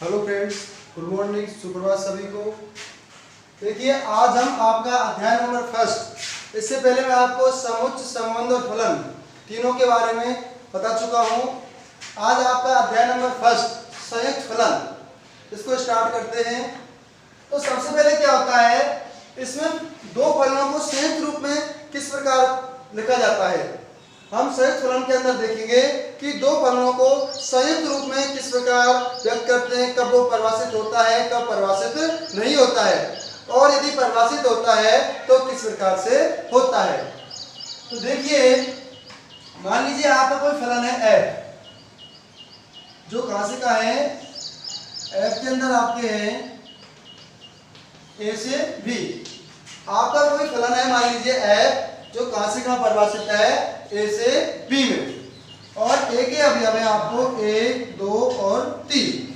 Hello friends, good morning, सुप्रभात सभी को। देखिए, आज हम आपका अध्याय नंबर फर्स्ट, इससे पहले मैं आपको समुच्चय, संबंध और फलन तीनों के बारे में बता चुका हूँ। आज आपका अध्याय नंबर फर्स्ट, संयुक्त फलन, इसको स्टार्ट करते हैं। तो सबसे पहले क्या होता है, इसमें दो फलनों को संयुक्त रूप में किस प्रकार लिखा जाता है। हम संयुक्त फलन के अंदर देखेंगे कि दो फलनों को संयुक्त रूप में किस प्रकार व्यक्त करते हैं, कब वो परिभाषित होता है, कब परिभाषित नहीं होता है, और यदि परिभाषित होता है तो किस प्रकार से होता है। तो देखिए, मान लीजिए आपका कोई फलन है f, जो कहां से का है, f के अंदर आपके हैं a से b। आपका कोई फलन है, मान लीजिए f, जो कहां से कहां परिभाषित है, a से b में, और a के अवयव है आपको 1, 2 और 3।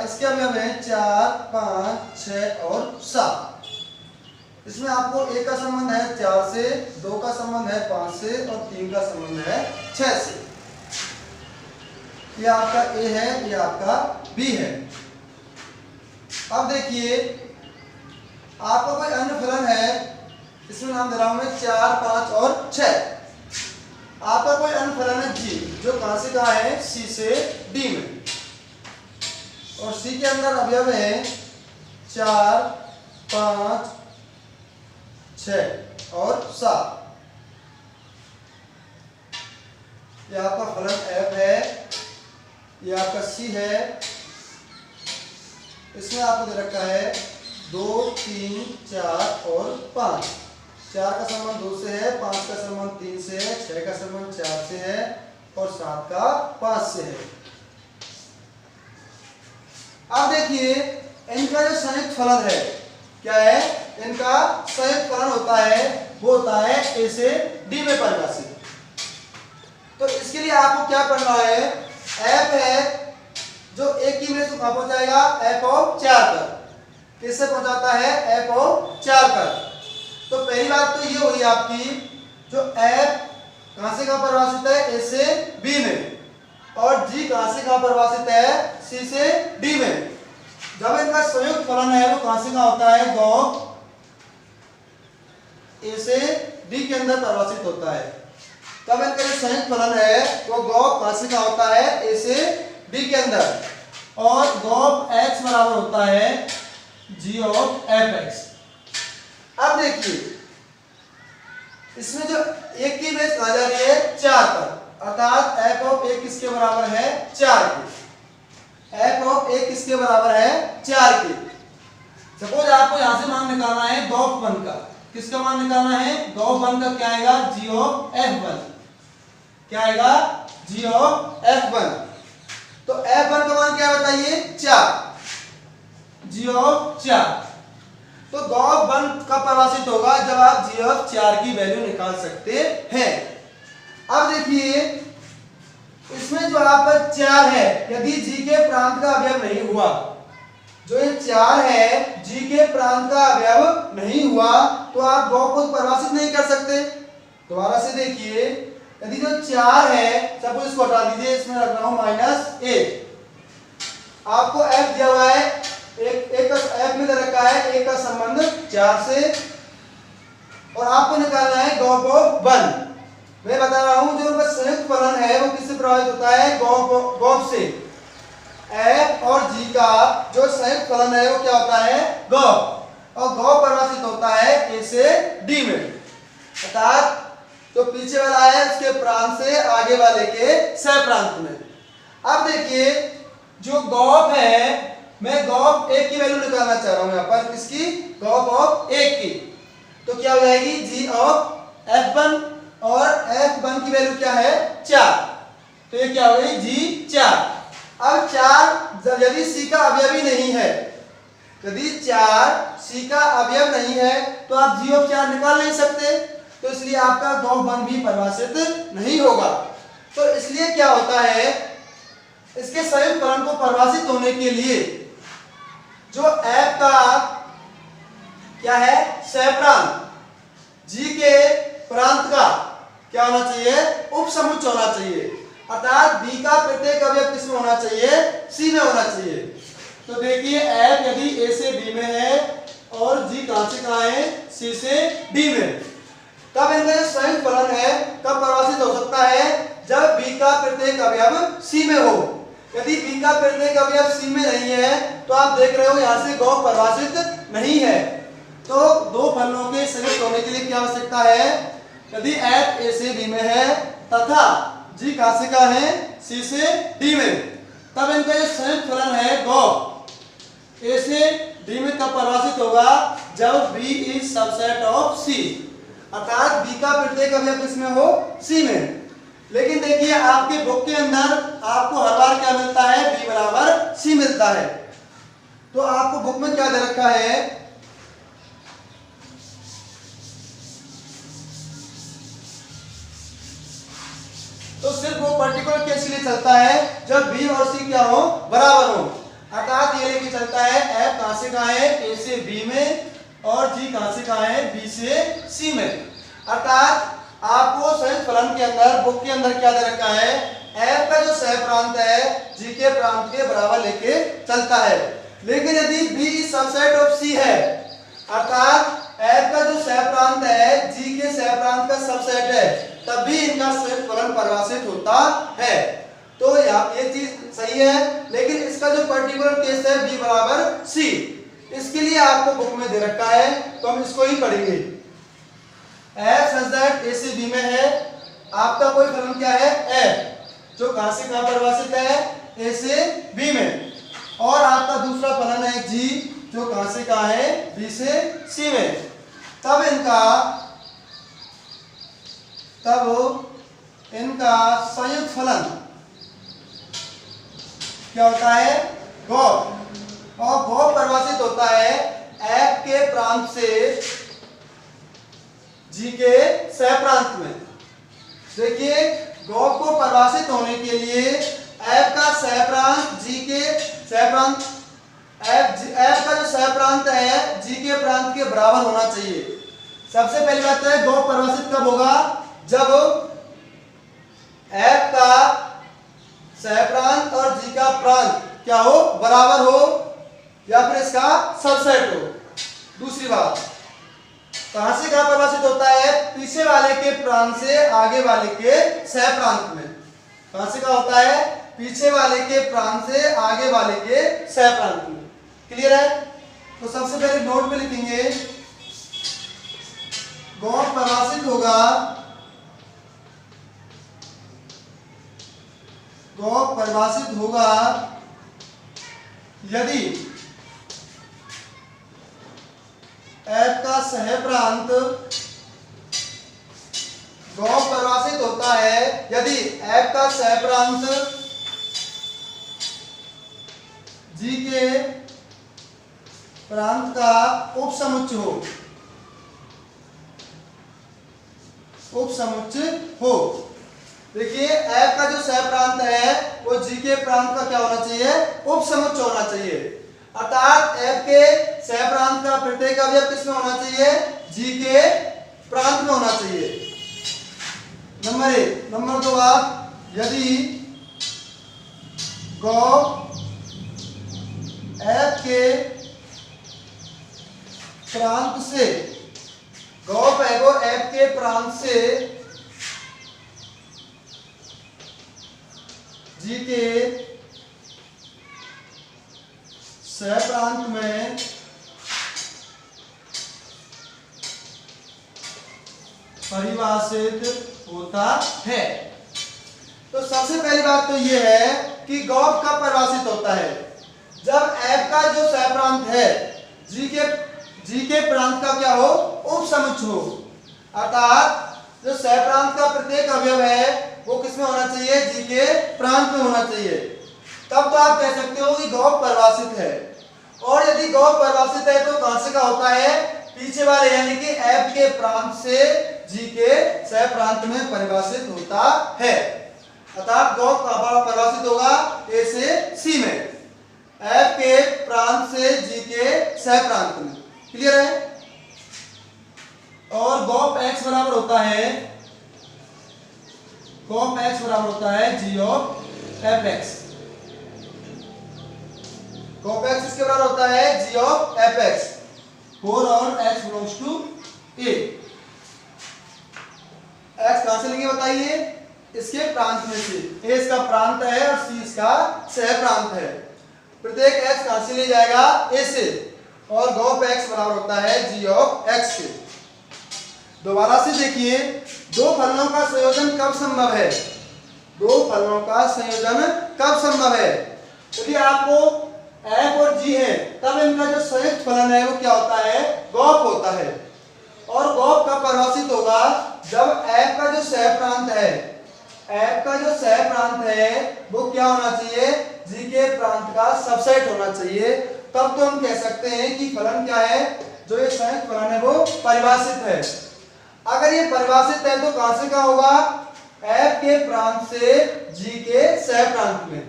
इसके अवयव है 4, 5, 6 और 7। इसमें आपको a का संबंध है 4 से, 2 का संबंध है 5 से और 3 का संबंध है 6 से। ये आपका a है, ये आपका b है। अब देखिए, आपका कोई अन्य फलन है, इसमें नाम दे रहा हूं मैं 4, 5 और 6। आपका कोई अन्य फलन है g, जो कहां से कहां है, c से d में, और c के अंदर अवयव है 4, 5, 6 और 7। यह आपका फलन f है, यह आपका c है। इसमें आपको दे रखा है 2, 3, 4 और 5। 4 का संबंध 2 से है, 5 का संबंध 3 से है, 6 का संबंध 4 से है और 7 का 5 से है। अब देखिए, इनका जो संयुक्त फलन है, क्या है, इनका संयुक्त फलन होता है, वो होता है a से d में परिभाषित। तो इसके लिए आपको क्या करना है, f है जो a की वैल्यू कहां पहुंचाएगा, f4 पर। किससे पहुंचाता है, f4 पर। तो पहली बात तो ये हुई आपकी, जो f कहां से कहां परिभाषित है, a से b में, और g कहां से कहां परिभाषित है, c से d में। जब इनका संयुक्त फलन है, वो कहां से कहां होता है, गॉफ a से d के अंदर परिभाषित होता है। तब इनका जो संयुक्त फलन है, वो गॉफ कहां से कहां होता है, a से d के अंदर, और गॉफ x बराबर होता है g ऑफ fx। अब देखिए, इसमें जो एक की बेस कहा जा रही है 4 पर, अर्थात f ऑफ a किसके बराबर है, 4 के। f ऑफ a किसके बराबर है, 4 के। सपोज आपको यहां से मान निकालना है गॉफ 1 का। किसका मान निकालना है, गॉफ 1 का। क्या आएगा, g ऑफ f1। क्या आएगा, g ऑफ f1। तो f1 का मान क्या बताइए, 4, g ऑफ 4। तो गॉफ 1 का परिभाषित होगा जब आप g ऑफ 4 की वैल्यू निकाल सकते हैं। अब देखिए, इसमें जो आपका 4 है, यदि g के प्रांत का अवयव नहीं हुआ, जो ये 4 है, g के प्रांत का अवयव नहीं हुआ, तो आप गॉफ को परिभाषित नहीं कर सकते। दोबारा से देखिए, यदि जो 4 है, सपोज इसको हटा दीजिए, इसमें रख रहा हूं -1। आपको f दिया हुआ है, एक का f में दे रखा है a का संबंध 4 से, और आपको निकालना है गॉफ ऑफ 1। मैं बता रहा हूं, जो उनका संयुक्त फलन है, वो किससे प्रभावित होता है, गॉफ से। f और g का जो संयुक्त फलन है, वो क्या होता है, गॉफ, और गॉफ परिभाषित होता है a से d में, अर्थात तो पीछे वाला है उसके प्रांत से आगे वाले के सह प्रांत में। अब देखिए, जो गॉफ है, मैं गॉफ 1 की वैल्यू निकालना चाह रहा हूं यहां पर, किसकी, गॉफ ऑफ 1 की। तो क्या हो जाएगी, g ऑफ f1, और f1 की वैल्यू क्या है, 4। तो ये क्या हो गई, g 4। अब 4 यदि c का अवयव ही नहीं है, यदि 4 c का अवयव नहीं है, तो आप g ऑफ 4 निकाल नहीं सकते। तो इसलिए आपका गॉफ 1 भी परिभाषित नहीं होगा। तो इसलिए क्या होता है, इसके संयुक्त फलन को परिभाषित होने के लिए जो f का क्या है, सह प्रांत, g के प्रांत का क्या होना चाहिए, उपसमुच्चय होना चाहिए। अर्थात बी का प्रत्येक अवयव किसमें होना चाहिए, सी में होना चाहिए। तो देखिए एफ यदि ए से बी में है और जी कहां से कहां है, सी से डी में, तब इनका जो संयुक्त फलन है कब परिभाषित हो सकता है, जब बी का प्रत्येक अवयव सी में हो। यदि बी का प्रत्येक अवयव सी में नहीं है तो आप देख रहे हो यहां से गौ परिभाषित नहीं है। तो दो फलनों के संयुक्त होने के लिए क्या आवश्यकता है, यदि एफ ए से बी में है तथा जी कहां से कहां है, सी से डी में, तब इनका जो संयुक्त फलन है गौ ए से डी में कब परिभाषित होगा, जब बी इज सबसेट ऑफ सी, अर्थात बी का प्रत्येक अवयव किसमें हो, सी में। लेकिन देखिए आपके बुक के अंदर आपको हर बार क्या मिलता है, बी बराबर सी मिलता है। तो आपको बुक में क्या दे रखा है, तो सिर्फ वो पर्टिकुलर केस के लिए चलता है जब बी और सी क्या हो, बराबर हो। अर्थात ये लेके चलता है एफ कहां से कहां है, ए से बी में, और जी कहां से कहां है, बी से सी में। अर्थात आपको संयुक्त फलन के अंदर बुक के अंदर क्या दे रखा है, एफ का जो सह प्रांत है जी के प्रांत के बराबर लेके चलता है। लेकिन यदि बी सबसेट ऑफ सी है, अर्थात एफ का जो सह प्रांत है जी के सह प्रांत का सबसेट है, तब भी इनका संयुक्त फलन परिभाषित होता है। तो यहाँ ये चीज सही है, लेकिन इसका जो पर्टिकुलर केस है बी बराबर सी, इसके लिए आपको बुक में दे रखा है, तो हम इसको ही पढ़ेंगे। एफ सच दैट ए से बी में है, आपका कोई फलन क्या है, एफ, जो कहां से कहां परिभाषित है, ए से बी में, और आपका दूसरा फलन है जी, जो कहां से कहां है, बी से सी में। तब इनका संयुक्त फलन क्या होता है, गौप, और गौप परिभाषित होता है एफ के प्रांत से जी के सह प्रांत में। देखिए गौप को परिभाषित होने के लिए एफ का सह प्रांत जी के सह प्रांत, एफ का जो सह प्रांत है जी के प्रांत के बराबर होना चाहिए। सबसे पहली बात है गौप परिभाषित कब होगा, जब एफ का सह प्रांत और जी का प्रांत क्या हो, बराबर हो, या फिर इसका सबसेट हो। दूसरी बात, कहां से कहां परिभाषित होता है, पीछे वाले के प्रांत से आगे वाले के सह प्रांत में। कहां से कहां होता है, पीछे वाले के प्रांत से आगे वाले के सह प्रांत में। क्लियर है? तो सबसे पहले नोट में लिखेंगे, गौप परिभाषित होगा, गौप परिभाषित होगा यदि एफ का सह प्रांत, गौप परिभाषित होता है यदि एफ का सह प्रांत जी के प्रांत का उपसमुच्चय हो, उपसमुच्चय हो। देखिए एफ का जो सह प्रांत है वो जी के प्रांत का क्या होना चाहिए, उपसमुच्चय होना चाहिए। अर्थात एफ के सह प्रांत का प्रत्येक अवयव किसमें होना चाहिए, जी के प्रांत में होना चाहिए। नंबर 1। नंबर 2 बात, यदि गौप एफ के प्रांत से, गौप है वो एफ के प्रांत से जी के सह प्रांत में परिभाषित होता है। तो सबसे पहली बात तो यह है कि गौप कब परिभाषित होता है, जब एफ का जो सह प्रांत है जी के प्रांत का क्या हो, उपसमुच्चय हो। अर्थात जो सह प्रांत का प्रत्येक अवयव है वो किसमें होना चाहिए, जी के प्रांत में होना चाहिए। तब तो आप कह सकते हो कि गौप परिभाषित है। और यदि गौप परिभाषित है तो कहां से का होता है, पीछे वाले यानी कि एफ के प्रांत से जी के सह प्रांत में परिभाषित होता है। अर्थात गौप परिभाषित होगा ए से सी में, एफ के प्रांत से जी के सह प्रांत में। क्लियर है? और गौप x बराबर होता है कॉप एक्स बराबर होता है जी ऑफ एफ एक्स। कॉप एक्स किसके बराबर होता है g of f x for all x belongs to A. X कहां से लेंगे बताइए, इसके प्रांत में से। ए इसका प्रांत है और सी इसका सह प्रांत है। प्रत्येक एक्स कहां से ले जाएगा ए से, और गॉप एक्स बराबर होता है जी ऑफ एक्स के। दोबारा से देखिए, दो फलनों का संयोजन कब संभव है, दो फलनों का संयोजन कब संभव है। यदि आपको एफ और जी है तब इनका जो संयुक्त फलन है वो क्या होता है, गॉप होता है। और गॉप कब परिभाषित होगा, जब एफ का जो सह प्रांत है, एफ का जो सह प्रांत है वो क्या होना चाहिए, जी के प्रांत का सबसेट होना चाहिए। तब तो हम कह सकते हैं कि फलन क्या है, जो ये संयुक्त फलन है वो परिभाषित है। अगर ये परिभाषित है तो कहां से कहां होगा, एफ के प्रांत से जी के सह प्रांत में।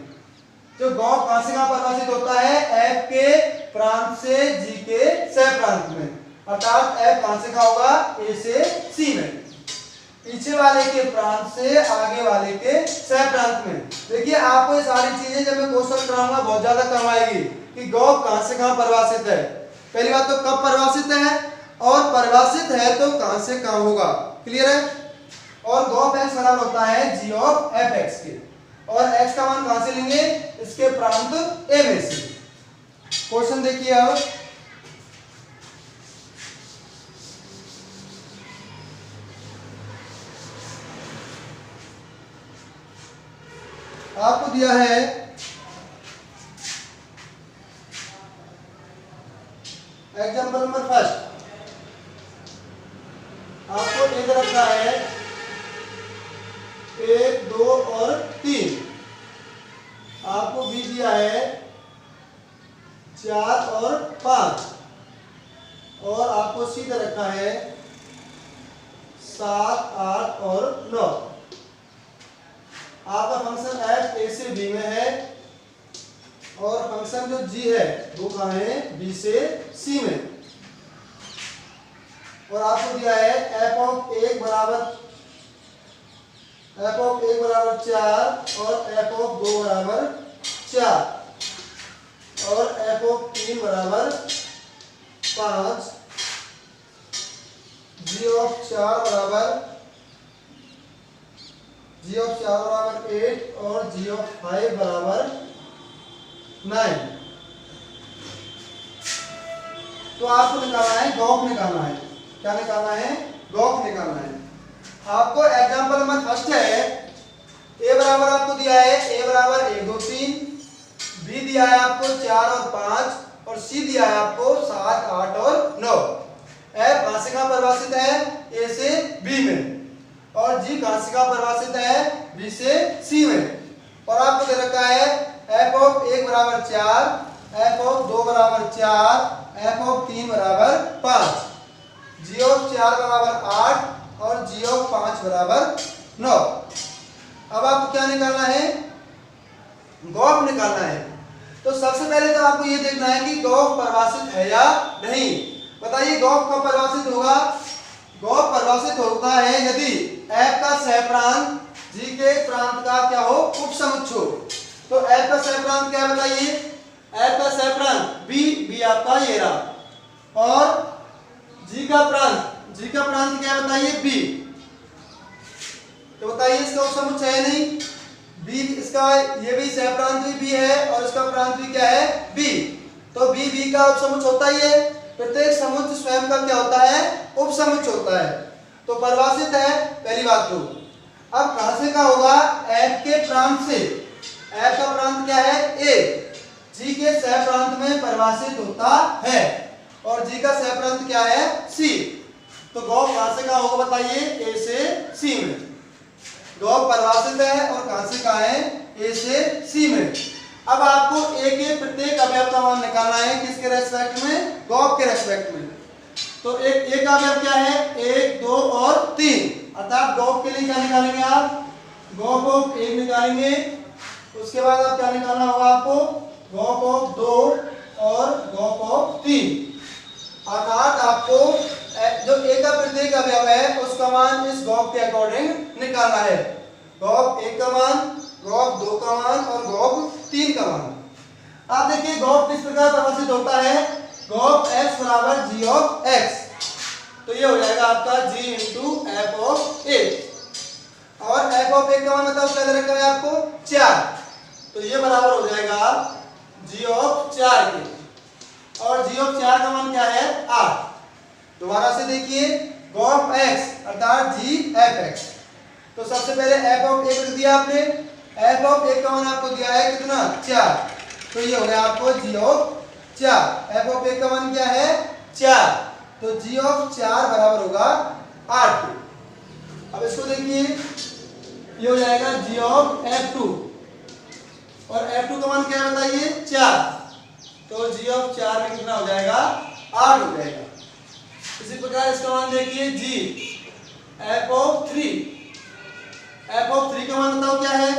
जो गॉप कहां से कहां परिभाषित होता है, एफ के प्रांत से जी के सह प्रांत में, अर्थात एफ कहां से कहां होगा, ए से सी में। पीछे वाले के प्रांत से आगे वाले के सह प्रांत में। देखिए आपको ये सारी चीजें जब मैं क्वेश्चन कराऊंगा बहुत ज्यादा काम आएगी कि गॉप कहां से कहां परिभाषित है। पहली बात तो कब परिभाषित है, और परिभाषित है तो कहां से कहां होगा, क्लियर है। और गॉप एक्स बराबर होता है जी ऑफ एफ एक्स के, और एक्स का मान कहां से लेंगे, इसके प्रांत ए में से। क्वेश्चन देखिए अब, आपको दिया है एग्जाम्पल नंबर फर्स्ट, आपको एक रखा है 1, 2 और 3, आपको बी दिया है 4 और 5, और आपको सी दे रखा है 7, 8 और 9। आपका फंक्शन एफ ए से बी में है, और फंक्शन जो जी है वो कहां है, बी से सी में। और आपको दिया है एफ ऑफ 1 बराबर 4 और एफ ऑफ 2 बराबर 4 और एफ ऑफ 3 बराबर 5, जी ऑफ 4 बराबर 8 और जी ऑफ 5 बराबर 9। तो आपको निकालना है, गॉप निकालना है। क्या निकालना है, गॉप निकालना है। आपको एग्जांपल नंबर फर्स्ट है, ए बराबर आपको दिया है ए बराबर 1, 2, 3, बी दिया है आपको 4 और 5, और सी दिया है आपको 7, 8 और 9। एफ कहां से कहां परिभाषित है, ए से बी में, और जी कहां से कहां परिभाषित है, बी से सी में। और आपको दे रखा है एफ ऑफ 1 बराबर 4, एफ ऑफ 2 बराबर 4, एफ ऑफ 3 बराबर 5, जी ऑफ 4 बराबर 8 और जी ऑफ 5 बराबर 9। अब आपको क्या निकालना है, गॉप निकालना है। तो सबसे पहले तो आपको ये देखना है कि गॉप परिभाषित है या नहीं। बताइए गॉप कब परिभाषित होगा, गॉप परिभाषित होता है यदि एफ का सह प्रांत जी के प्रांत का क्या हो, उपसमुच्चय हो। तो एफ का सह प्रांत क्या है बताइए, एफ का सह प्रांत बी आपका ये रहा, और जी का प्रांत क्या है बताइए, बी। तो बताइए इसका उपसमुच्चय है नहीं, बी इसका, ये भी सह प्रांत भी बी है और इसका प्रांत भी क्या है, बी। तो बी का उपसमुच्चय होता ही है। प्रत्येक समुच्चय स्वयं का क्या होता है, उपसमुच्चय होता है। तो परिभाषित है पहली बात। तो अब कहां से क्या होगा, एफ के प्रांत से, एफ का प्रांत क्या है, ए, जी के सह प्रांत में परिभाषित होता है, और जी का सह प्रांत क्या है, सी। तो गॉप कहां से कहां होगा बताइए, ए से सी में। गॉप परिभाषित है और कहां से कहां है, ए से सी में। अब आपको ए के प्रत्येक अवयव का मान निकालना है, किसके रेस्पेक्ट में, गॉप के रेस्पेक्ट में। तो एक अवयव क्या है, 1, 2 और 3, अर्थात गॉप के लिए क्या निकालेंगे आप, गॉप ऑफ 1 निकालेंगे। उसके बाद आप क्या निकालना होगा आपको, गॉप ऑफ 2 और गॉप ऑफ 3, अर्थात आपको जो ए का प्रत्येक अवयव है उसका मान इस गॉप के अकॉर्डिंग निकालना है। गॉप 1 का मान, गॉप 2 का मान और गॉप 3 का मान। आप देखिए गॉप किस प्रकार परिभाषित होता है, गॉप x बराबर g ऑफ x, तो ये हो जाएगा आपका g इंटू एफ ऑफ ए, और एफ ऑफ ए का मान बताओ क्या दे रखा है आपको 4, तो ये बराबर हो जाएगा g ऑफ 4 के, और g ऑफ 4 का मान क्या है 8। दोबारा से देखिए गॉप x अर्थात g एफ x, तो सबसे पहले एफ ऑफ ए को दिया आपने, एफ ऑफ ए का मान आपको दिया है कितना 4, तो ये हो गया आपको g ऑफ 4, एफ ऑफ ए का मान क्या है 4, तो g ऑफ 4 बराबर होगा 8 के। अब इसको देखिए ये हो जाएगा g ऑफ f2, और f2 का मान क्या है बताइए 4, तो g ऑफ 4 में कितना हो जाएगा 8 हो जाएगा। इसी प्रकार इसका मान देखिए g f of 3, f of 3 का मान बताओ क्या है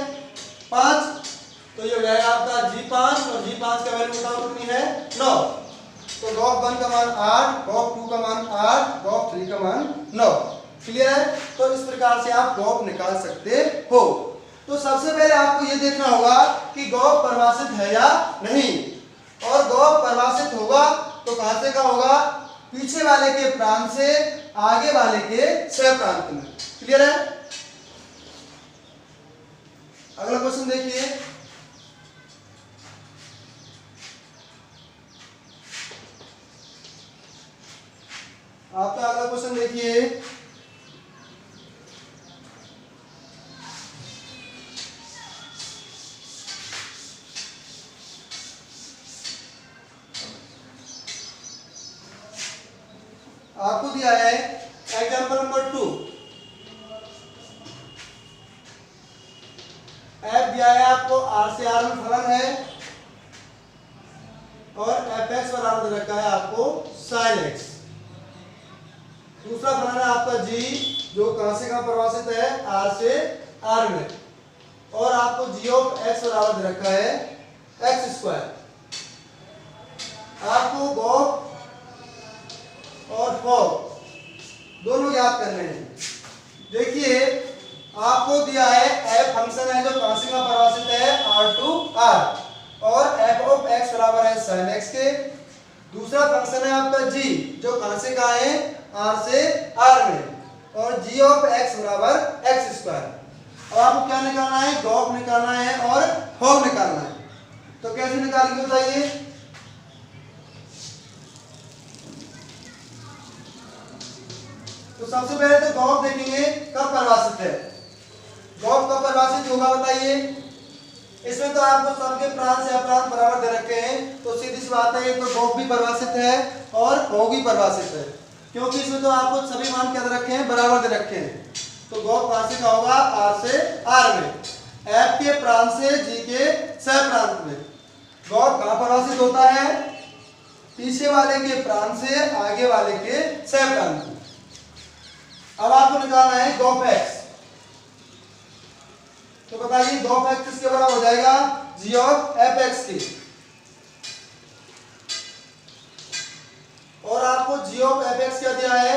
5, तो ये हो जाएगा आपका g5, और g5 का वैल्यू बताओ कितनी है 9, तो गॉप 1 का मान 8, गॉप 2 का मान 8, गॉप 3 का मान 9। क्लियर है? तो इस प्रकार से आप गॉप निकाल सकते हो। तो सबसे पहले आपको ये देखना होगा कि गॉप परिभाषित है या नहीं, और गॉप परिभाषित होगा तो कहां से का होगा, पीछे वाले के प्रांत से आगे वाले के सह प्रांत में। क्लियर है? अगला क्वेश्चन देखिए, आपका अगला क्वेश्चन देखिए, आपको दिया है एग्जाम्पल नंबर 2, एफ दिया है आपको आर से आर में फलन है, और एफ एक्स बराबर दे रखा है आपको साइन एक्स। दूसरा फलन है आपका जी, जो कहां से कहां परिभाषित है आर से आर में, और आपको जी ऑफ एक्स बराबर दे रखा है एक्स स्क्वायर। आपको गॉप और फॉग दोनों याद करने हैं। देखिए आपको दिया है एफ फंक्शन है जो कहां से कहां परिभाषित है आर टू आर, और एफ ऑफ एक्स बराबर है साइन एक्स के। दूसरा फंक्शन है आपका जी, जो कहां से कहां है आर से आर में, और जी ऑफ एक्स बराबर एक्स स्क्वायर। अब आपको क्या निकालना है, गॉप निकालना है और फॉग निकालना है। तो कैसे निकालेंगे बताइए, तो सबसे पहले तो गॉप देखेंगे कब परिभाषित है, गॉप कब परिभाषित होगा बताइए। इसमें तो आपको सबके प्रांत से अपरांत बराबर दे रखे हैं, तो सीधी सी बात है तो गॉप भी परिभाषित है और फॉग भी परिभाषित है, क्योंकि इसमें तो आपको सभी मान क्या दे रखे हैं बराबर दे रखे हैं। तो गॉप कहां से का होगा आर से आर में, एफ के प्रांत से जी के सह प्रांत में। गॉप कहां परिभाषित होता है, पीछे वाले के प्रांत से आगे वाले के सह प्रांत में। अब आपको निकालना है गॉप एक्स, तो बताइए गॉप एक्स किसके बराबर हो जाएगा जी ऑफ एफ एक्स की, और आपको जी ऑफ एफ एक्स क्या दिया है,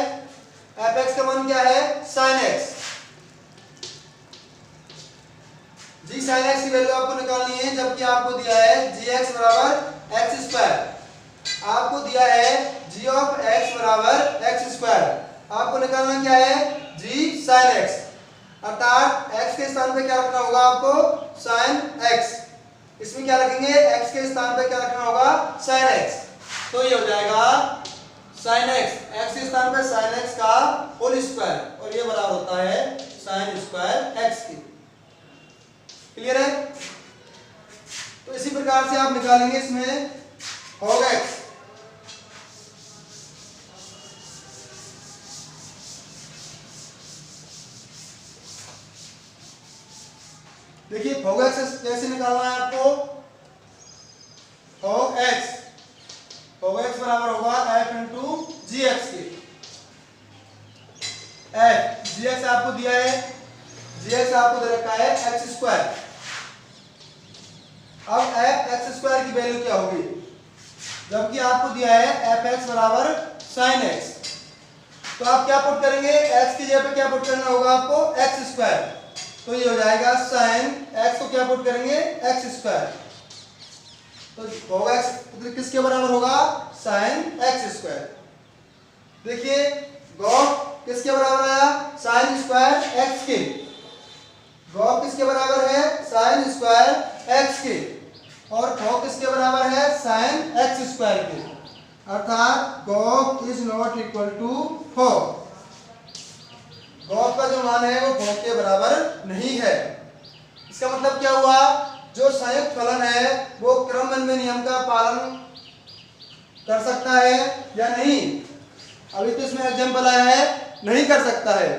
एफ एक्स का मान क्या है साइन एक्स। जी साइन एक्स की वैल्यू आपको निकालनी है, जबकि आपको दिया है जी एक्स बराबर एक्स स्क्वायर। आपको दिया है जी ऑफ एक्स बराबर एक्स स्क्वायर, आपको निकालना क्या है जी साइन एक्स, अर्थात x के स्थान पे क्या रखना होगा आपको sin x, इसमें क्या रखेंगे x के स्थान पे क्या रखना होगा sin x, तो ये हो जाएगा sin x, x के स्थान पे sin x का होल स्क्वायर, और ये बराबर होता है sin स्क्वायर x की। क्लियर है? तो इसी प्रकार से आप निकालेंगे इसमें होगा x। देखिए फॉग एक्स कैसे निकालना है आपको, फॉग एक्स बराबर होगा एफ इंटू जी एक्स के। एफ जी एक्स आपको दिया है, जी एक्स आपको दे रखा है एक्स स्क्वायर। अब एफ एक्स स्क्वायर की वैल्यू क्या होगी, जबकि आपको दिया है एफ एक्स बराबर साइन एक्स, तो आप क्या पुट करेंगे, एक्स की जगह पे क्या पुट करना होगा आपको एक्स स्क्वायर, तो ये हो जाएगा साइन एक्स को क्या पुट करेंगे एक्स स्क्वायर, तो होगा एक्स किसके बराबर होगा साइन एक्स स्क्वायर। देखिए गॉस किसके बराबर आया साइन स्क्वायर एक्स के, गॉस किसके बराबर है साइन स्क्वायर एक्स के, और गॉस किसके बराबर है साइन एक्स स्क्वायर के, अर्थात गॉस इज नॉट इक्वल टू 4। गॉस का जो मान है वो 4 के बराबर नहीं है। इसका मतलब क्या हुआ, जो संयुक्त फलन है वो क्रमबद्ध नियम का पालन कर सकता है या नहीं। अभी तो इसमें एग्जांपल आया है नहीं कर सकता है।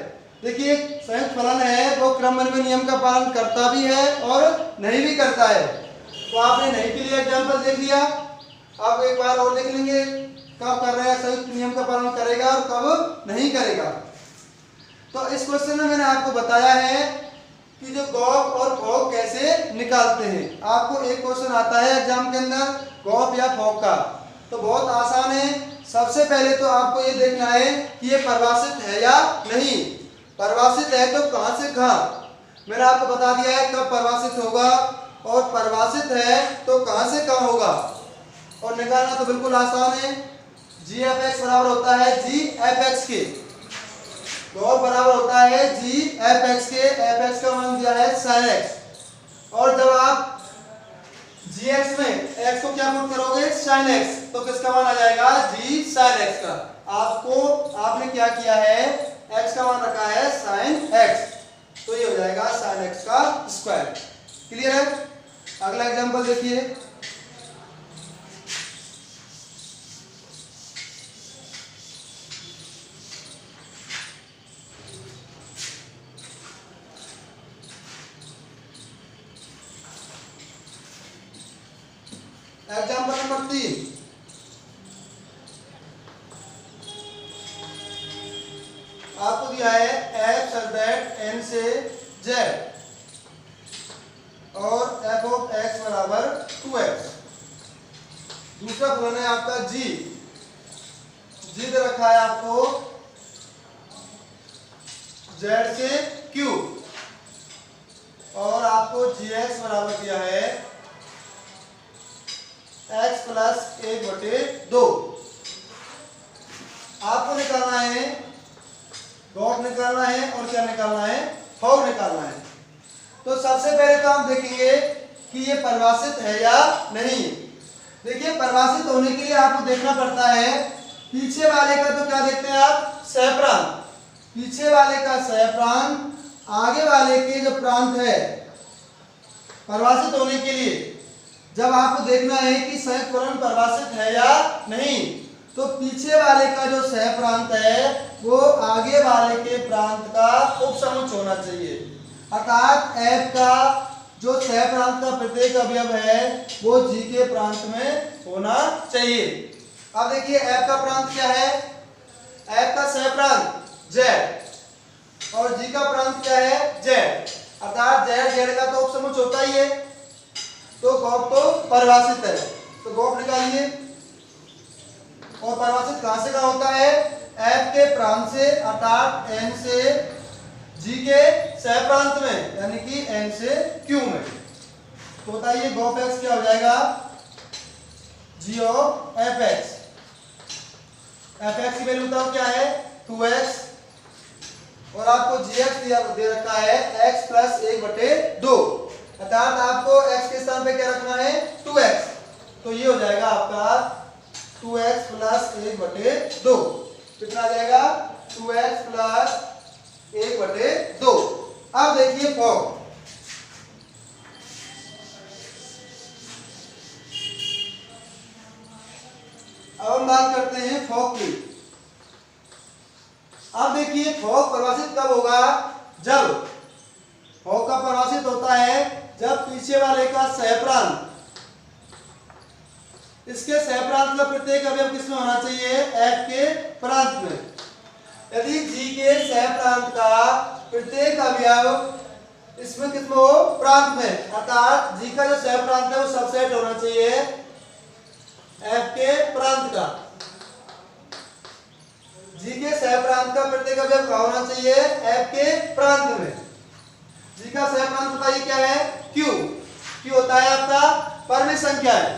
देखिए संयुक्त फलन है वो क्रमबद्ध नियम का पालन करता भी है और नहीं भी करता है। तो आपने नहीं के लिए एग्जांपल देख लिया, अब एक बार और देख लेंगे कब कर रहा है संयुक्त नियम का पालन करेगा और कब नहीं करेगा। तो इस क्वेश्चन में मैंने आपको बताया है कि जो गॉस और फॉग कैसे निकालते हैं। आपको एक क्वेश्चन आता है एग्जाम के अंदर गॉस या फॉग का, तो बहुत आसान है। सबसे पहले तो आपको ये देखना है कि ये परिभाषित है या नहीं। परिभाषित है तो कहां से कहां, मैंने आपको बता दिया है कब परिभाषित होगा, और परिभाषित है तो कहां से कहां होगा, और निकालना तो बिल्कुल आसान है। जी एफ एक्स बराबर होता है जी एफ एक्स के, गॉस बराबर होता है जी एफ एक्स के, एफ एक्स का मान दिया है साइन एक्स, और जब आप जी एक्स में एक्स को क्या पुट करोगे साइन एक्स, तो किसका मान आ जाएगा जी साइन एक्स का। आपने क्या किया है एक्स का मान रखा है साइन एक्स, तो ये हो जाएगा साइन एक्स का स्क्वायर। क्लियर है। अगला एग्जांपल देखिए, एग्जांपल नंबर 3, आपको दिया है f such that n से z और f of x बराबर 2x। दूसरा फलन है आपका g दे रखा है आपको z से q, और आपको gx बराबर दिया है x प्लस 1/2। आपको निकालना है गॉस निकालना है और क्या निकालना है फॉग निकालना है। तो सबसे पहले तो हम देखेंगे कि ये परिभाषित है या नहीं। देखिए परिभाषित होने के लिए आपको देखना पड़ता है पीछे वाले का, तो क्या देखते हैं आप सहप्रांत, पीछे वाले का सहप्रांत, आगे वाले के जो प्रांत है। परिभाषित होने के लिए जब आपको देखना है कि संयुक्त फलन परिभाषित है या नहीं, तो पीछे वाले का जो सहप्रांत है वो आगे वाले के प्रांत का उपसमुच्च होना चाहिए, अर्थात f का जो सहप्रांत का प्रत्येक अवयव है वो g के प्रांत में होना चाहिए। अब देखिए f का प्रांत क्या है, f का सहप्रांत z और g का प्रांत क्या है z, अर्थात z का तो उपसमुच्च होता ही है, तो गॉस तो परिभाषित है, तो गॉस निकालिए। और परिभाषित कहां से कहां होता है f के प्रांत से, अर्थात n से g के सहप्रांत में, यानी कि n से q में। तो बताइए गॉस x क्या हो जाएगा g ऑफ f(x), f(x) की वैल्यू बताओ क्या है 2x, और आपको gx दे रखा है x प्लस 1/2, अर्थात आपको x के स्थान पे क्या रखना है 2x, तो ये हो जाएगा आपका 2x प्लस 1/2। कितना आ जाएगा 2x प्लस 1/2। अब देखिए फॉग, अब हम बात करते हैं फॉग की। अब देखिए फॉग परिभाषित कब होगा, जब फॉग का परिभाषित होता है जब पीछे वाले का सहप्रांत, इसके सहप्रांत का प्रत्येक अवयव किसमें होना चाहिए f के प्रांत में। यदि g के सहप्रांत का प्रत्येक अवयव इसमें किसमें हो प्रांत में, अर्थात g का जो सहप्रांत है वो सबसेट होना चाहिए f के प्रांत का। g के सहप्रांत का प्रत्येक अवयव कहां होना चाहिए f के प्रांत में। जी का सहप्रांत बताइए क्या है, क्यू। क्यू होता है आपका परमित संख्या है।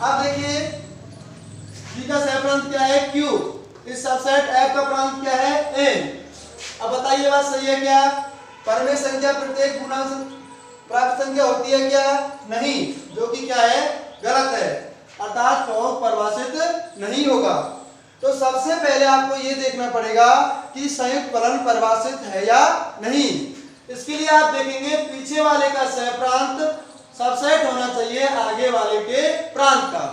अब देखिए जी का सहप्रांत क्या है, क्यू। इस सबसेट एफ का प्रांत क्या है, एन। अब बताइए बात सही है क्या, परमेय संख्या प्रत्येक पूर्णांक प्राप्त संख्या होती है क्या, नहीं, जो कि क्या है, गलत है, अर्थात फॉर्म परिभाषित नहीं होगा। तो सबसे पहले आपको ये देखना पड़ेगा कि संयुक्त फलन परिभाषित है या नहीं। इसके लिए आप देखेंगे पीछे वाले का सहप्रांत सबसेट होना चाहिए आगे वाले के प्रांत का।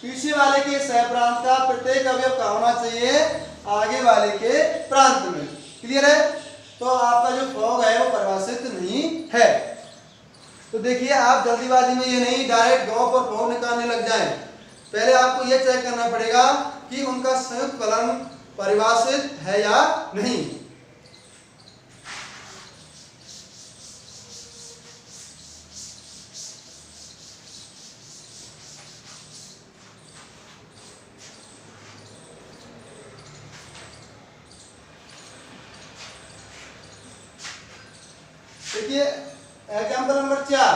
पीछे वाले के सहप्रांत का प्रत्येक अवयव का होना चाहिए आगे वाले के प्रांत में। क्लियर है? तो आपका जो फॉग है वो परिभाषित नहीं है। तो देखिए आप जल्दीबाजी में ये नहीं डायरेक्ट गॉप और फॉग निकालने लग जाएं। पहले आपको ये चेक करना पड़ेगा कि उनका संयुक्त फलन परिभाषित है या नहीं। देखिए एग्जाम्पल नंबर 4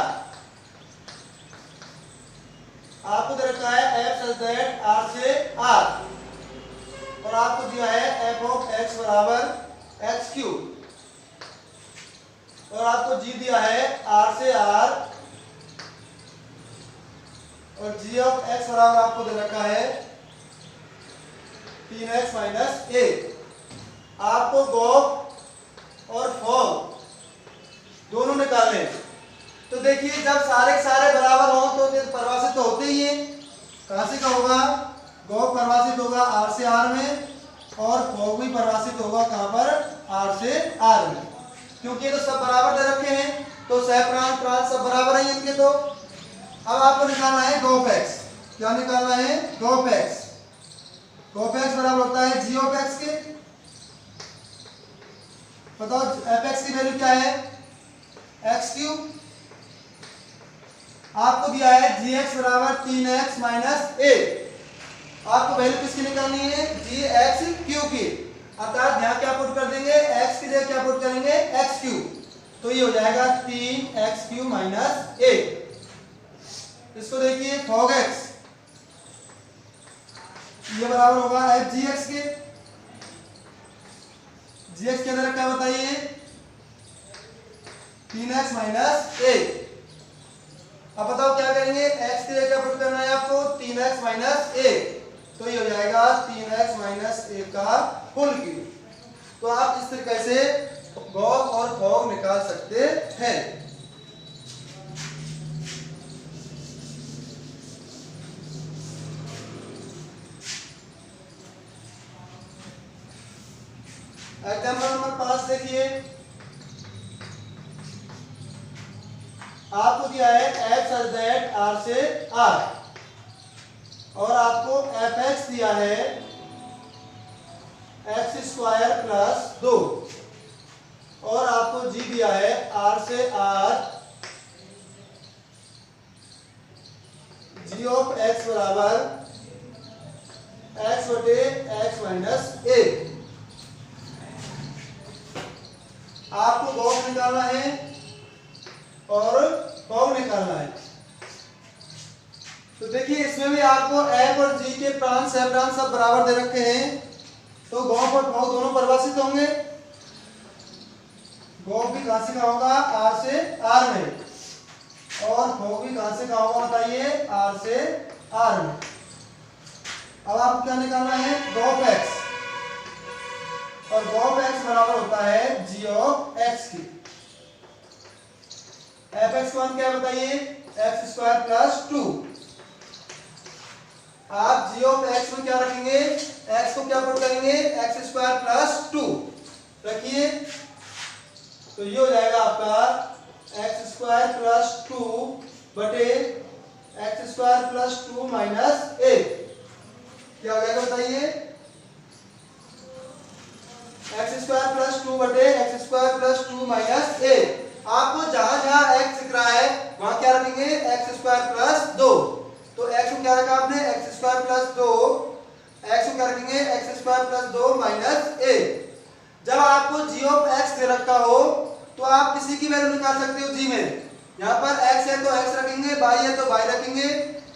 आपको दे रखा है f such that r से r और आपको दिया है f of x बराबर x क्यूब और आपको g दिया है r से r और g of x बराबर आपको दे रखा है 3x माइनस 1। आपको गॉप और फॉग दोनों निकालने। तो देखिए जब सारे के सारे बराबर हो तो परिभाषित तो होते ही है। कहां से का होगा, गॉप परिभाषित होगा r से r में और फॉग भी परिभाषित होगा कहां पर, r से r में, क्योंकि तो सब बराबर दे रखे हैं तो सहप्रांत प्रांत सब बराबर है इनके। तो अब आपको निकालना है गॉप x। क्या निकालना है, गॉप x। गॉप x बराबर होता है g ऑफ x के। बताओ f(x) की वैल्यू क्या है, x क्यूब। आपको दिया है gx बराबर 3x माइनस 1। आपको वैल्यू किसकी निकालनी है, gx क्यूब की, अर्थात यहाँ क्या पुट कर देंगे, x की जगह क्या पुट करेंगे, x क्यूब। तो ये हो जाएगा 3x क्यूब माइनस 1। इसको देखिए फॉग x, ये बराबर होगा f gx के। gx के अंदर क्या बताइए, 3x माइनस 1। अब बताओ क्या करेंगे, x की जगह क्या पुट करना है आपको, 3x माइनस 1। तो ये हो जाएगा 3x माइनस 1 का होल क्यूब। तो आप इस तरीके से गॉप और फॉग निकाल सकते हैं। एग्जाम्पल नंबर 5 देखिए, आपको दिया है f such that r से r और आपको fx दिया है x स्क्वायर प्लस 2 और आपको g दिया है r से r g ऑफ x बराबर x बटे x माइनस 1। आपको गॉप निकालना है और फॉग निकालना है। तो देखिए इसमें भी आपको f और g के प्रांत सहप्रांत सब बराबर दे रखे हैं, तो गॉप और फॉग दोनों परिभाषित होंगे। गॉप भी कहां से कहां होगा, r से r में, और फॉग भी कहां से कहां होगा बताइए, r से r में। अब आपको क्या निकालना है, गॉप x, और गॉप x बराबर होता है g ऑफ x की। fx को हम क्या बताइए, x स्क्वायर प्लस 2। आप g ऑफ x में क्या रखेंगे, x को क्या पुट करेंगे, x स्क्वायर प्लस 2 रखिए। तो ये हो जाएगा आपका x स्क्वायर प्लस 2 बटे x स्क्वायर प्लस 2 माइनस 1। क्या हो जाएगा बताइए, x स्क्वायर प्लस 2 बटे x स्क्वायर प्लस 2 माइनस 1। आपको जहां जहां x दिख रहा है वहां क्या रखेंगे, x स्क्वायर प्लस 2। तो x को क्या रखा आपने, x स्क्वायर प्लस 2, x को क्या रखेंगे, x स्क्वायर प्लस 2 माइनस 1। जब आपको g ऑफ x दे रखा हो तो आप किसी की वैल्यू निकाल सकते हो जी में। यहाँ पर x है तो x रखेंगे, y है तो y रखेंगे।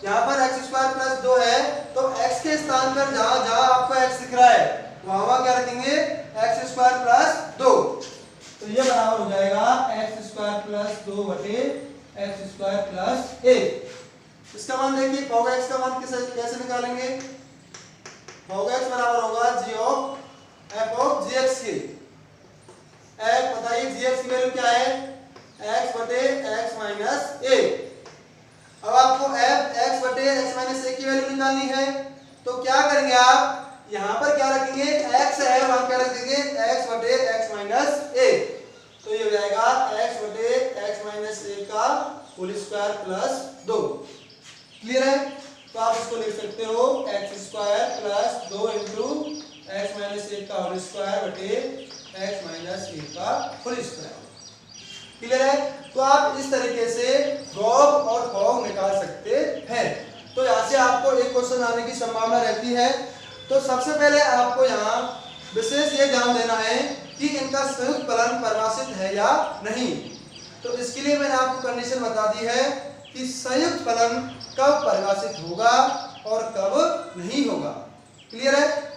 यहाँ पर x स्क्वायर प्लस 2 है तो x के स्थान पर जहाँ जहाँ आपको x दिख रहा है वहाँ क्या रखेंगे, x स्क्वायर प्लस 2। तो ये बराबर हो जाएगा x स्क्वायर प्लस 2 बटे x स्क्वायर प्लस 1। इसका मान देखिए, log x का मान कैसे निकालेंगे। log x बराबर होगा g of f of gx के। f बताइए gx की वैल्यू क्या है, x बटे x माइनस 1। अब आपको f x बटे x माइनस 1 की वैल्यू निकालनी है तो क्या करेंगे आप, यहाँ पर क्या रखेंगे, x है वहां क्या रख देंगे, x बटे x माइनस 1। तो ये हो जाएगा x बटे x माइनस 1 का होल स्क्वायर प्लस 2। क्लियर है। तो आप इसको लिख सकते हो x square plus 2 into x minus 1 का होल स्क्वायर बटे x माइनस 1 का होल स्क्वायर। क्लियर है। तो आप इस तरीके से लॉग और फॉग निकाल सकते हैं। तो यहाँ से आपको एक क्वेश्चन आने की संभावना रहती है। तो सबसे पहले आपको यहाँ विशेष ये ध्यान देना है कि इनका संयुक्त फलन परिभाषित है या नहीं। तो इसके लिए मैंने आपको कंडीशन बता दी है कि संयुक्त फलन कब परिभाषित होगा और कब नहीं होगा। क्लियर है।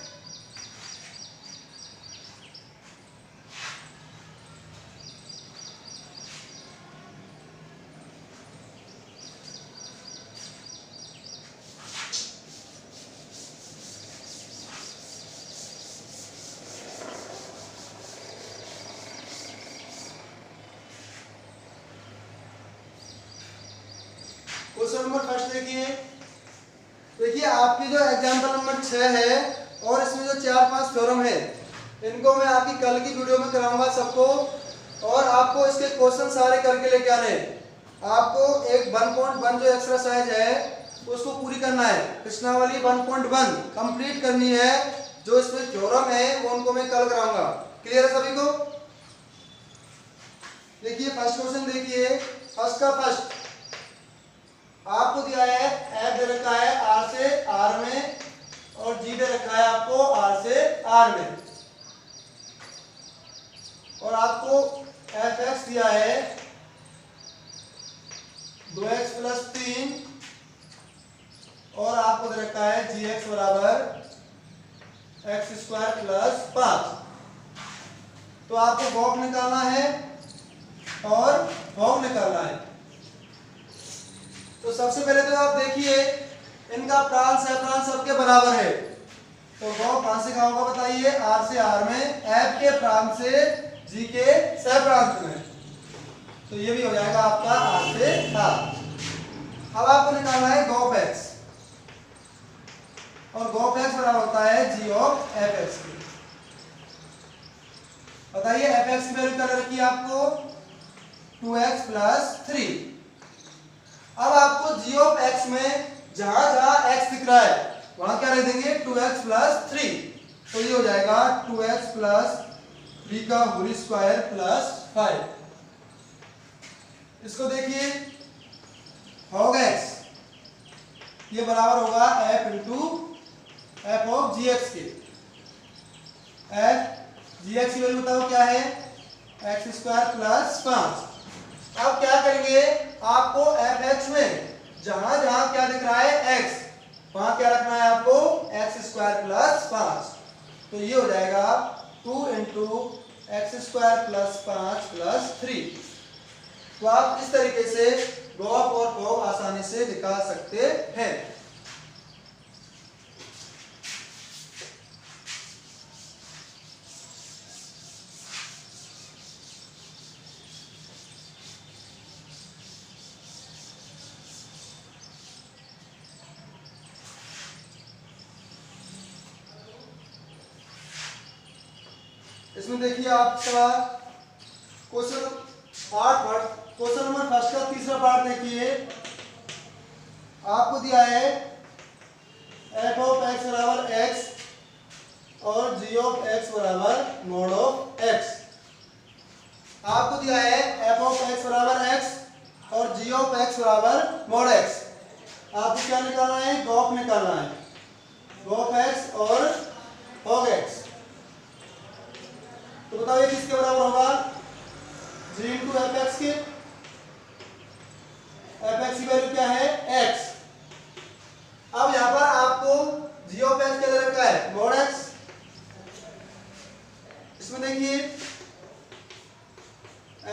क्वेश्चन नंबर फर्स्ट देखिए आपकी जो एग्जांपल नंबर 6 है और इसमें जो 4-5 थ्योरम है इनको मैं आपकी कल की वीडियो में कराऊंगा सबको, और आपको इसके क्वेश्चन सारे करके लेके आने। आपको एक 1.1 जो एक्सरसाइज है उसको पूरी करना है, प्रश्नावली 1.1 कंप्लीट करनी है। जो इसमें थ्योरम है वो उनको मैं कल कराऊंगा। क्लियर है सभी को। देखिए फर्स्ट क्वेश्चन देखिए, फर्स्ट का फर्स्ट आपको दिया है f दे रखा है r से r में और g दे रखा है आपको r से r में, और आपको fx दिया है 2x प्लस 3 और आपको दे रखा है gx बराबर x स्क्वायर प्लस 5। तो आपको गॉक निकालना है और फॉग निकालना है। तो सबसे पहले तो आप देखिए इनका प्रांत सहप्रांत सबके बराबर है। तो गॉक कहां से कहां होगा बताइए, r से r में, f के प्रांत से g के सहप्रांत में। तो ये भी हो जाएगा आपका r से r। अब आपको निकालना है गॉक x, और गॉक x बराबर होता है g ऑफ fx। बताइए fx की वैल्यू क्या रखी है आपको 2x प्लस 3। अब आपको g ऑफ x में जहां जहां x दिख रहा है वहां क्या रख देंगे 2x प्लस 3। तो ये हो जाएगा 2x प्लस 3 का होल स्क्वायर प्लस 5। इसको देखिए log x ये बराबर होगा f into f of gx के। f gx की वैल्यू बताओ क्या है, x स्क्वायर प्लस 5। अब क्या करेंगे, आपको fx में जहां जहां क्या दिख रहा है x वहां क्या रखना है आपको x स्क्वायर प्लस 5। तो ये हो जाएगा 2 into x square plus 5 plus 3। तो आप इस तरीके से गॉक और फॉग आसानी से निकाल सकते हैं। इसमें देखिए आपका क्वेश्चन नंबर फर्स्ट का तीसरा पार्ट देखिए। आपको दिया है f ऑफ x बराबर x और g ऑफ x बराबर मॉड ऑफ x। आपको दिया है f ऑफ x बराबर x और g ऑफ x बराबर मॉड x। आपको क्या निकालना है, गॉक निकालना है, गॉक x और फॉग x। तो बताओ ये किसके बराबर होगा, g इंटू एफ एक्स के, एफ एक्स की वैल्यू क्या है एक्स। अब यहां पर आपको जी ऑफ एक्स क्या दे रखा है मॉड एक्स। इसमें देखिए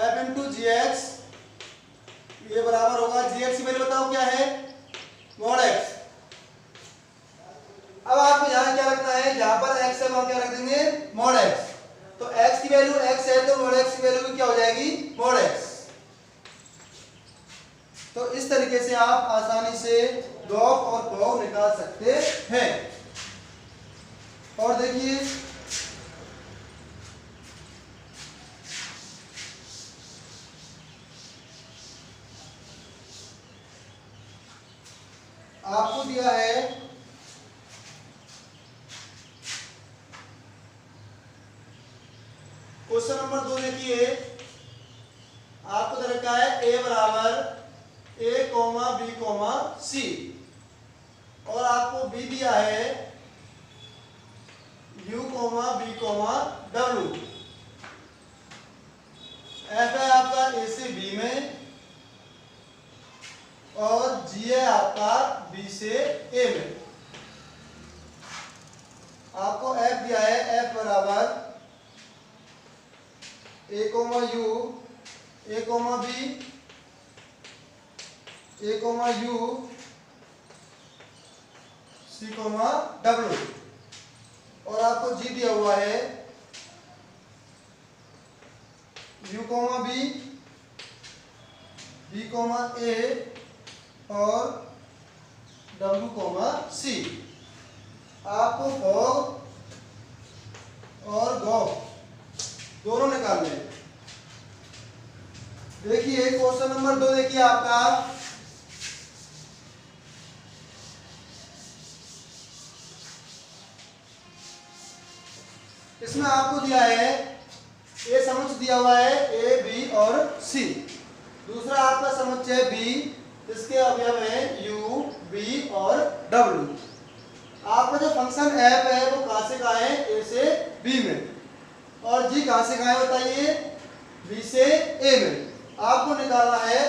एफ इंटू जी एक्स ये बराबर होगा जी एक्स की वैल्यू बताओ क्या है मॉड एक्स। अब आपको यहां क्या रखना है, जहां पर एक्स है वहां क्या रख देंगे मॉड एक्स। तो एक्स की वैल्यू एक्स है तो मॉड एक्स की वैल्यू भी क्या हो जाएगी मॉड एक्स। तो इस तरीके से आप आसानी से लॉग और भौग निकाल सकते हैं। और देखिए आपको दिया है क्वेश्चन नंबर 2। देखिए आपको दे रखा है ए बराबर a comma b comma c और आपको बी दिया है यू कोमा बी कोमा डब्ल्यू। एफ है आपका ए से बी में और जी है आपका बी से ए में। आपको एफ दिया है एफ बराबर a comma u a comma b a comma u c comma डब्ल्यू और आपको जी दिया हुआ है u comma b b comma a और डब्ल्यू कोमा सी। आपको भौग और गौग दोनों निकालने हैं। देखिए क्वेश्चन नंबर 2 देखिए आपका इसमें आपको दिया है ए समुच्चय दिया हुआ है ए बी और सी। दूसरा आपका समुच्चय है बी, इसके अवयव है यू बी और डब्ल्यू। आपका जो फंक्शन एफ है वो कहां से कहां है ए से बी में और जी कहां से कहां है बताइए बी से ए में। आपको निकालना है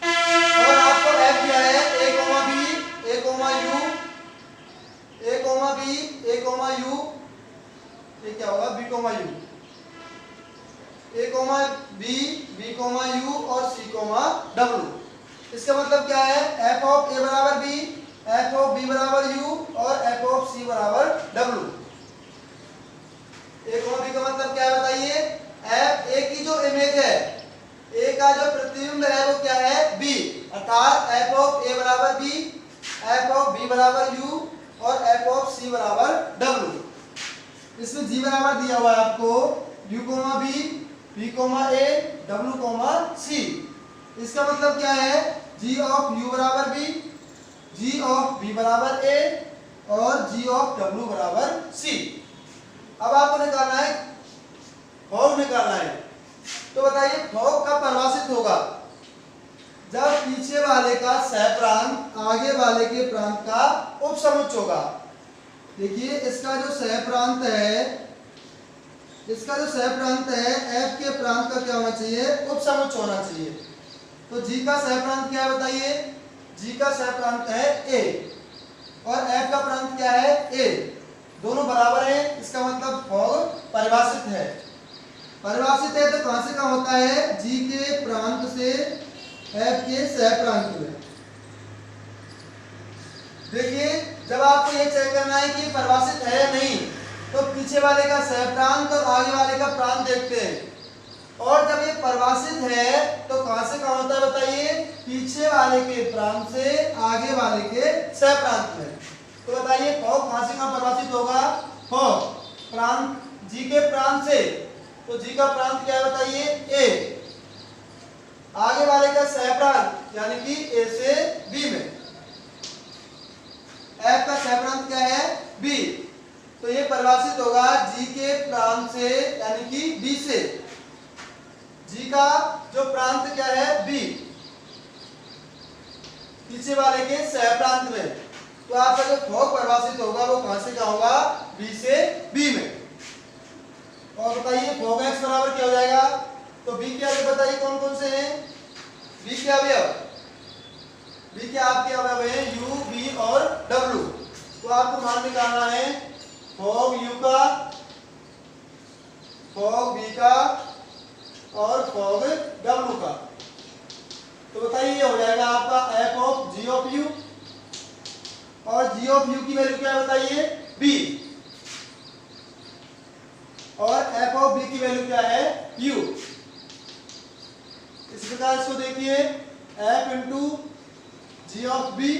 और आपको एफ दिया है a comma b a comma u a comma b a comma u, ये क्या होगा b comma u a comma b b comma u और सी कोमा डब्ल्यू। इसका मतलब क्या है एफ ऑफ ए बराबर बी एफ ऑफ बी बराबर यू और एफ ऑफ सी बराबर डब्ल्यू। ए कोमा बी का मतलब क्या है बताइए एफ ए की जो इमेज है ए का जो प्रतिबिंब है वो क्या है बी, अर्थात एफ ऑफ ए बराबर बी एफ ऑफ बी बराबर यू और एफ ऑफ सी बराबर डब्ल्यू। इसमें जी बराबर दिया हुआ है आपको u comma b comma a डब्ल्यू कोमा सी। इसका मतलब क्या है जी ऑफ यू बराबर बी जी ऑफ बी बराबर ए और जी ऑफ डब्ल्यू बराबर सी। अब आपको निकालना है भौग निकालना है। तो बताइए भौग कब परिभाषित होगा जब पीछे वाले का सहप्रांत आगे वाले के प्रांत का उपसमुच्चय होगा। देखिए इसका जो सहप्रांत है एफ के प्रांत का क्या होना चाहिए उपसमुच्चय होना चाहिए। तो जी का सहप्रांत क्या है बताइए जी का सहप्रांत है ए और एफ का प्रांत क्या है ए, दोनों बराबर हैं। इसका मतलब भौग परिभाषित है। परिभाषित है तो कहां से कहां होता है जी के प्रांत से एफ के सहप्रांत में। देखिए जब आपको ये चेक करना है कि परिभाषित है या नहीं तो पीछे वाले का सहप्रांत और आगे वाले का प्रांत देखते हैं और जब ये परिभाषित है तो कहां से कहां होता है बताइए पीछे वाले के प्रांत से आगे वाले के सहप्रांत में। तो बताइए भौग कहां से कहां परिभाषित होगा भौग प्रांत जी के प्रांत से, तो जी का प्रांत क्या है बताइए ए, आगे वाले का सहप्रांत यानी कि ए से बी में, एफ का सहप्रांत क्या है बी। तो ये परिभाषित होगा जी के प्रांत से यानी कि बी से, जी का जो प्रांत क्या है बी पीछे वाले के सहप्रांत में। तो आपका जो भौग परिभाषित होगा वो कहां से कहां होगा बी से बी में। और बताइए भौग एक्स बराबर क्या हो जाएगा तो बी के अवयव बताइए कौन कौन से हैं? बी के अवयव, बी के आपके अवयव हैं यू, बी और डब्ल्यू। तो आपको मान निकालना है फॉग यू का, फॉग बी का और फॉग डब्ल्यू का। तो बताइए ये हो जाएगा आपका f of g of u, और जी ऑफ यू की वैल्यू क्या है बताइए? बी, और एफ ऑफ बी की वैल्यू क्या है? यू। इस प्रकार इसको देखिए f into g of b,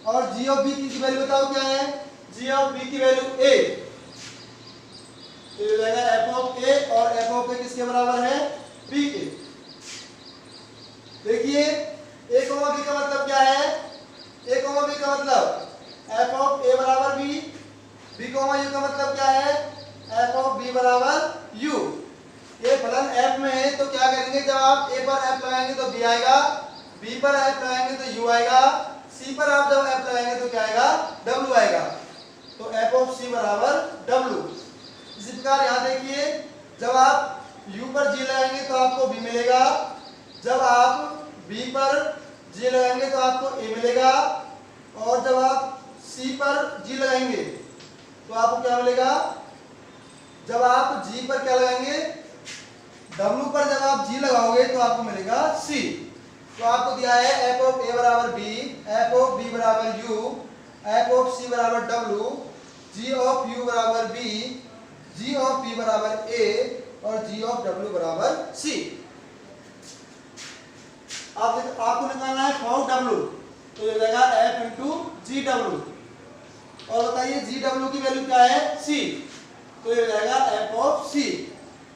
और जी ऑफ बी की वैल्यू बताओ क्या है? जी ऑफ बी की वैल्यू ए, तो ये हो जाएगा एफ ऑफ ए, और एफ ऑफ ए किसके बराबर है? बी के। देखिए ए कॉमा बी का मतलब क्या है? ए कॉमा बी का मतलब एफ ऑफ ए बराबर बी कॉमा यू का मतलब क्या है? एफ ऑफ बी बराबर यू। ये फलन एफ में है तो क्या करेंगे? जब आप ए पर एफ लगाएंगे तो बी आएगा, बी पर एफ लगाएंगे तो यू आएगा, सी पर आप जब एफ लगाएंगे तो क्या आएगा? डब्ल्यू आएगा। तो एफ ऑफ सी बराबर डब्ल्यू। इसी प्रकार यहाँ देखिए जब आप यू पर जी लगाएंगे तो आपको बी मिलेगा, जब आप बी पर जी लगाएंगे तो आपको ए मिलेगा, और जब आप सी पर जी लगाएंगे तो आपको क्या मिलेगा? जब आप जी पर क्या लगाएंगे? डब्ल्यू पर जब आप जी लगाओगे तो आपको मिलेगा सी। तो आपको दिया है एफ ऑफ ए बराबर बी, एफ ऑफ बी बराबर यू, एफ ऑफ सी बराबर डब्ल्यू, जी ऑफ यू बराबर बी, जी ऑफ बी बराबर ए, और जी ऑफ डब्ल्यू बराबर सी। आपको निकालना है फॉग डब्ल्यू, तो ये जाएगा एफ इंटू जी डब्ल्यू, और बताइए जी डब्ल्यू की वैल्यू क्या है? सी, तो ये जाएगा एफ ऑफ सी,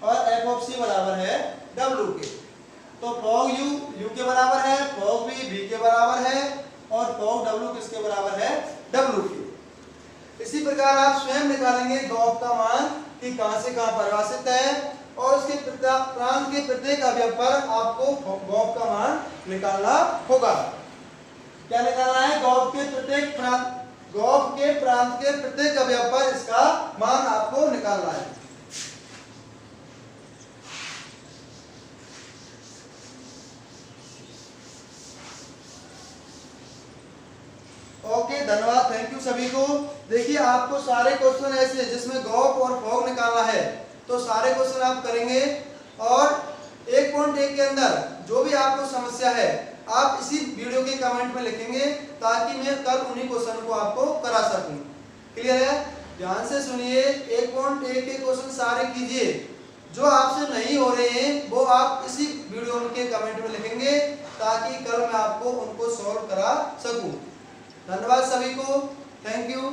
और एफ ऑफ सी बराबर है डब्ल्यू के। तो फॉग यू यू के बराबर है, फॉग बी के बराबर है, और फॉग डब्ल्यू किसके बराबर है? डब्ल्यू के। इसी प्रकार आप स्वयं निकालेंगे गॉब का मान कि कहां से कहां परिभाषित है, और उसके प्रांत के प्रत्येक अवयव पर आपको गॉब का मान निकालना होगा। क्या निकालना है? गॉब के प्रत्येक प्रांत, गॉब के प्रांत के प्रत्येक अवयव पर इसका मान आपको निकालना है। ओके, धन्यवाद, थैंक यू सभी को। देखिए आपको सारे क्वेश्चन ऐसे जिसमें गॉब और फॉग निकालना है तो सारे क्वेश्चन आप करेंगे, और 1.1 के अंदर जो भी आपको समस्या है आप इसी वीडियो के कमेंट में लिखेंगे ताकि मैं कल उन्हीं क्वेश्चन को आपको करा सकूं। क्लियर है? ध्यान से सुनिए, 1.1 के क्वेश्चन सारे कीजिए, जो आपसे नहीं हो रहे हैं वो आप इसी वीडियो के कमेंट में लिखेंगे ताकि कल मैं आपको उनको सॉल्व करा सकूं। धन्यवाद सभी को, थैंक यू।